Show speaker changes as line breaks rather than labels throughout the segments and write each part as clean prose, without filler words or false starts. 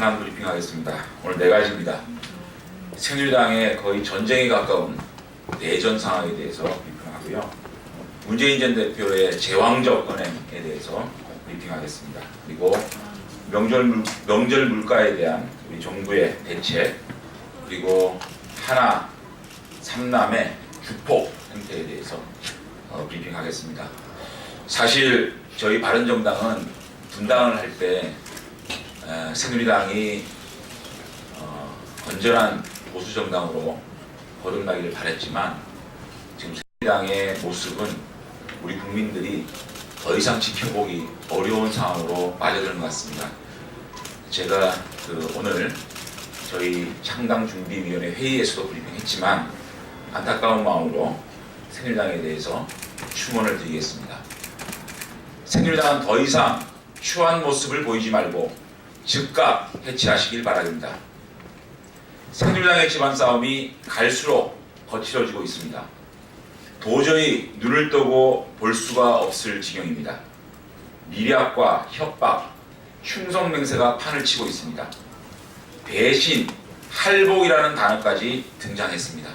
현안 브리핑하겠습니다. 오늘 네 가지입니다. 새누리당의 거의 전쟁에 가까운 내전 상황에 대해서 브리핑하고요. 문재인 전 대표의 제왕적 언행에 대해서 브리핑하겠습니다. 그리고 명절 물가에 대한 우리 정부의 대책, 그리고 하나, 삼남의 주폭 행태에 대해서 브리핑하겠습니다. 사실 저희 바른정당은 분당을 할 때 새누리당이 건전한 보수 정당으로 거듭나기를 바랬지만 지금 새누리당의 모습은 우리 국민들이 더 이상 지켜보기 어려운 상황으로 빠져드는 것 같습니다. 제가 오늘 저희 창당준비위원회 회의에서도 브리핑했지만 안타까운 마음으로 새누리당에 대해서 충원을 드리겠습니다. 새누리당은 더 이상 추한 모습을 보이지 말고 즉각 해체하시길 바랍니다. 새누리당의 집안 싸움이 갈수록 거칠어지고 있습니다. 도저히 눈을 뜨고 볼 수가 없을 지경입니다. 미략과 협박, 충성맹세가 판을 치고 있습니다. 배신, 할복이라는 단어까지 등장했습니다.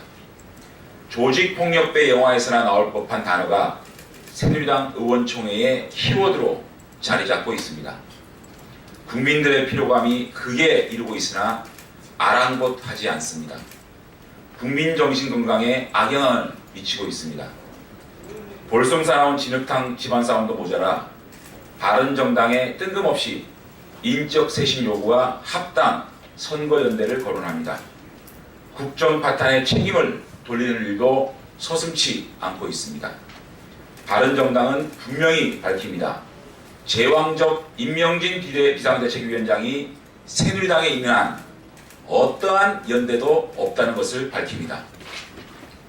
조직폭력배 영화에서나 나올 법한 단어가 새누리당 의원총회의 키워드로 자리 잡고 있습니다. 국민들의 피로감이 극에 이르고 있으나 아랑곳하지 않습니다. 국민 정신 건강에 악영향을 미치고 있습니다. 볼썽 사나운 진흙탕 집안 싸움도 모자라 바른정당에 뜬금없이 인적 쇄신 요구와 합당 선거연대를 거론합니다. 국정 파탄의 책임을 돌리는 일도 서슴지 않고 있습니다. 바른정당은 분명히 밝힙니다. 제왕적 임명진 비상대책위원장이 새누리당에 있는 한 어떠한 연대도 없다는 것을 밝힙니다.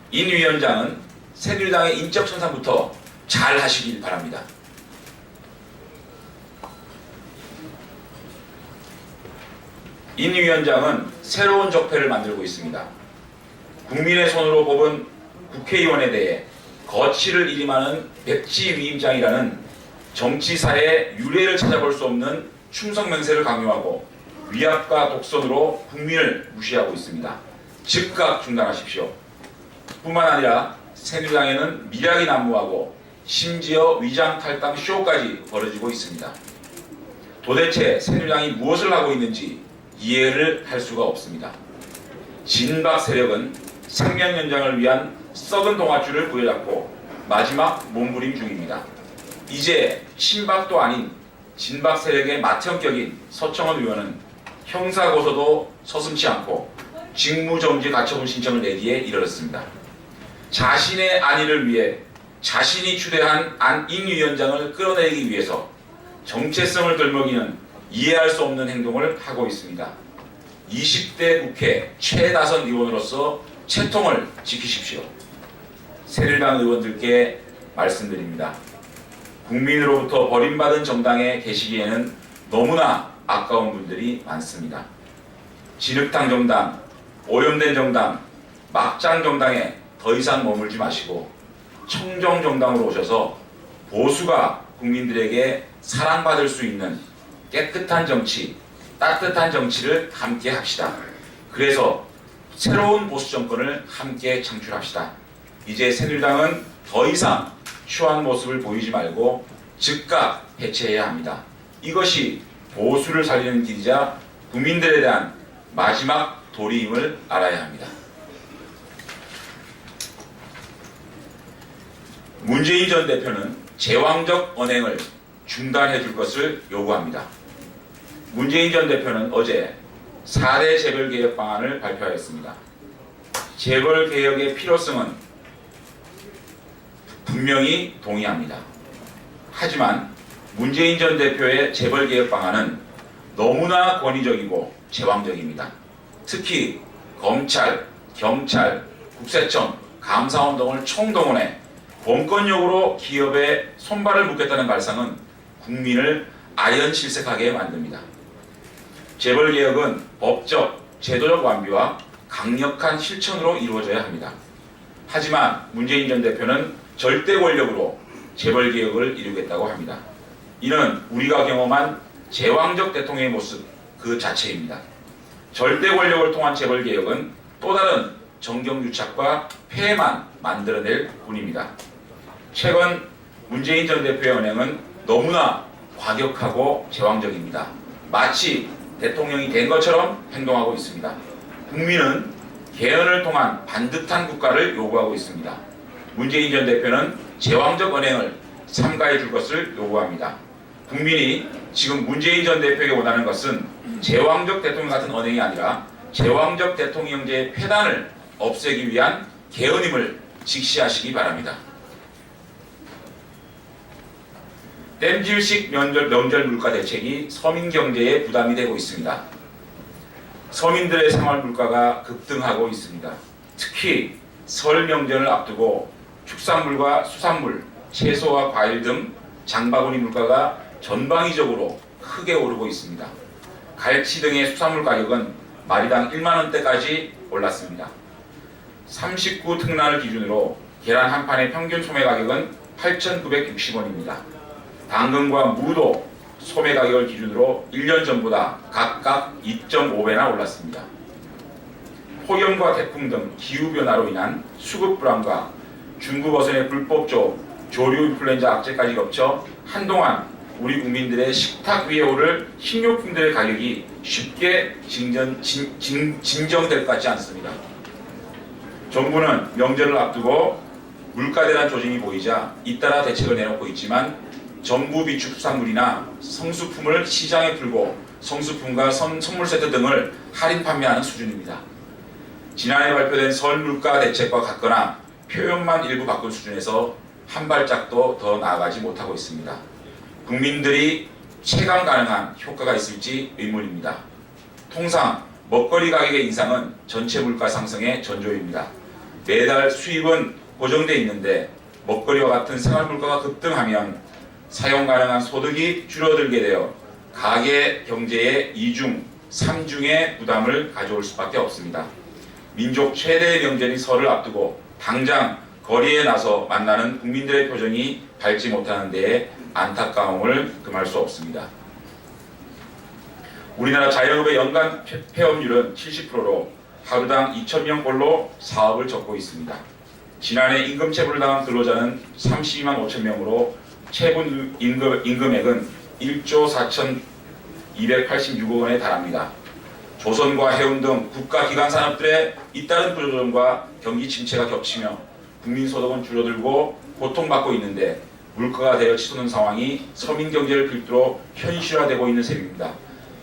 인 위원장은 새누리당의 인적 천상부터 잘 하시길 바랍니다. 인 위원장은 새로운 적폐를 만들고 있습니다. 국민의 손으로 뽑은 국회의원에 대해 거취를 일임하는 백지위임장이라는 정치사의 유례를 찾아볼 수 없는 충성맹세를 강요하고 위압과 독선으로 국민을 무시하고 있습니다. 즉각 중단하십시오. 뿐만 아니라 새누리당에는 미략이 난무하고 심지어 위장탈당 쇼까지 벌어지고 있습니다. 도대체 새누리당이 무엇을 하고 있는지 이해를 할 수가 없습니다. 진박 세력은 생명 연장을 위한 썩은 동아줄을 부여잡고 마지막 몸부림 중입니다. 이제 친박도 아닌 진박 세력의 맏형격인 서청원 의원은 형사고소도 서슴지 않고 직무정지 가처분 신청을 내기에 이르렀습니다. 자신의 안위를 위해 자신이 추대한 안인 위원장을 끌어내기 위해서 정체성을 들먹이는 이해할 수 없는 행동을 하고 있습니다. 20대 국회 최다선 의원으로서 채통을 지키십시오. 새누리당 의원들께 말씀드립니다. 국민으로부터 버림받은 정당에 계시기에는 너무나 아까운 분들이 많습니다. 진흙탕 정당, 오염된 정당, 막장 정당에 더 이상 머물지 마시고 청정 정당으로 오셔서 보수가 국민들에게 사랑받을 수 있는 깨끗한 정치, 따뜻한 정치를 함께 합시다. 그래서 새로운 보수 정권을 함께 창출합시다. 이제 새누리당은 더 이상 추한 모습을 보이지 말고 즉각 해체해야 합니다. 이것이 보수를 살리는 길이자 국민들에 대한 마지막 도리임을 알아야 합니다. 문재인 전 대표는 제왕적 언행을 중단해 줄 것을 요구합니다. 문재인 전 대표는 어제 4대 재벌개혁 방안을 발표하였습니다. 재벌개혁의 필요성은 분명히 동의합니다. 하지만 문재인 전 대표의 재벌개혁 방안은 너무나 권위적이고 제왕적입니다. 특히 검찰, 경찰, 국세청, 감사원 등을 총동원해 범건력으로 기업에 손발을 묶겠다는 발상은 국민을 아연실색하게 만듭니다. 재벌개혁은 법적, 제도적 완비와 강력한 실천으로 이루어져야 합니다. 하지만 문재인 전 대표는 절대 권력으로 재벌개혁을 이루겠다고 합니다. 이는 우리가 경험한 제왕적 대통령의 모습 그 그 자체입니다. 절대 권력을 통한 재벌 개혁은 또 다른 정경유착과 폐해만 만들어낼 뿐입니다. 최근 문재인 전 대표의 언행은 너무나 과격하고 제왕적입니다. 마치 대통령이 된 것처럼 행동하고 있습니다. 국민은 개헌을 통한 반듯한 국가를 요구하고 있습니다. 문재인 전 대표는 제왕적 언행을 삼가해 줄 것을 요구합니다. 국민이 지금 문재인 전 대표에게 원하는 것은 제왕적 대통령 같은 언행이 아니라 제왕적 대통령제의 폐단을 없애기 위한 개헌임을 직시하시기 바랍니다. 땜질식 명절 물가 대책이 서민 경제에 부담이 되고 있습니다. 서민들의 생활 물가가 급등하고 있습니다. 특히 설 명절을 앞두고 축산물과 수산물, 채소와 과일 등 장바구니 물가가 전방위적으로 크게 오르고 있습니다. 갈치 등의 수산물 가격은 마리당 1만 원대까지 올랐습니다. 39 특란을 기준으로 계란 한 판의 평균 소매 가격은 8,960원입니다. 당근과 무도 소매 가격을 기준으로 1년 전보다 각각 2.5배나 올랐습니다. 폭염과 태풍 등 기후변화로 인한 수급 불안과 중국 어선의 불법 조류 인플루엔자 악재까지 겹쳐 한동안 우리 국민들의 식탁 위에 오를 식료품들의 가격이 쉽게 진정될 것 같지 않습니다. 정부는 명절을 앞두고 물가대란 조짐이 보이자 잇따라 대책을 내놓고 있지만 정부 비축 수산물이나 성수품을 시장에 풀고 성수품과 선물 세트 등을 할인 판매하는 수준입니다. 지난해 발표된 설 물가 대책과 같거나 표현만 일부 바꾼 수준에서 한 발짝도 더 나아가지 못하고 있습니다. 국민들이 체감 가능한 효과가 있을지 의문입니다. 통상 먹거리 가격의 인상은 전체 물가 상승의 전조입니다. 매달 수입은 고정돼 있는데 먹거리와 같은 생활 물가가 급등하면 사용 가능한 소득이 줄어들게 되어 가계 경제의 2중, 3중의 부담을 가져올 수밖에 없습니다. 민족 최대의 명절인 설을 앞두고 당장 거리에 나서 만나는 국민들의 표정이 밝지 못하는 데에 안타까움을 금할 수 없습니다. 우리나라 자영업의 연간 폐업률은 70%로 하루당 2,000명꼴로 사업을 접고 있습니다. 지난해 임금체불을 당한 근로자는 32만 5천 명으로 체불 임금액은 1조 4,286억 원에 달합니다. 조선과 해운 등 국가기관 산업들의 잇따른 구조조정과 경기 침체가 겹치며 국민소득은 줄어들고 고통받고 있는데 물가가 되어 치솟는 상황이 서민 경제를 필두로 현실화되고 있는 셈입니다.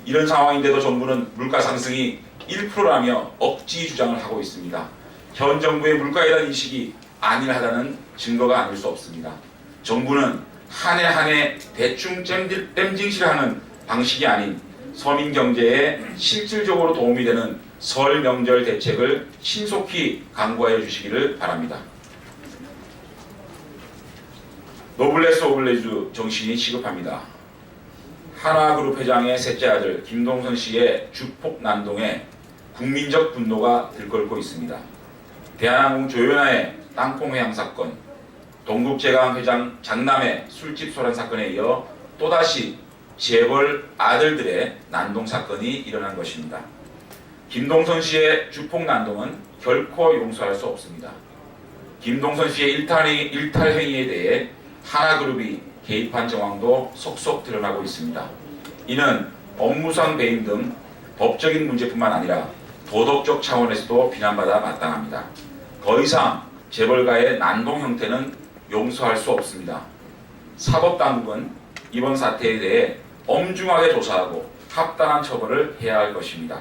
이런 상황인데도 정부는 물가 상승이 1%라며 억지 주장을 하고 있습니다. 현 정부의 물가에 대한 인식이 안일하다는 증거가 아닐 수 없습니다. 정부는 한 해 한 해 대충 땜질하는 방식이 아닌 서민 경제에 실질적으로 도움이 되는 설 명절 대책을 신속히 강구하여 주시기를 바랍니다. 노블레스 오블레주 정신이 시급합니다. 한화그룹 회장의 셋째 아들 김동선 씨의 주폭 난동에 국민적 분노가 들끓고 있습니다. 대한항공 조연아의 땅콩 회항 사건, 동국제강 회장 장남의 술집 소란 사건에 이어 또다시 재벌 아들들의 난동 사건이 일어난 것입니다. 김동선 씨의 주폭 난동은 결코 용서할 수 없습니다. 김동선 씨의 일탈 행위에 대해 하나그룹이 개입한 정황도 속속 드러나고 있습니다. 이는 업무상 배임 등 법적인 문제뿐만 아니라 도덕적 차원에서도 비난받아 마땅합니다. 더 이상 재벌가의 난동 형태는 용서할 수 없습니다. 사법당국은 이번 사태에 대해 엄중하게 조사하고 합당한 처벌을 해야 할 것입니다.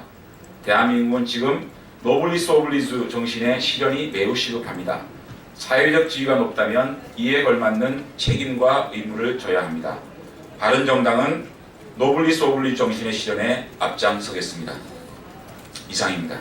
대한민국은 지금 노블리스 오블리주 정신의 실현이 매우 시급합니다. 사회적 지위가 높다면 이에 걸맞는 책임과 의무를 져야 합니다. 바른정당은 노블리스 오블리주 정신의 실현에 앞장서겠습니다. 이상입니다.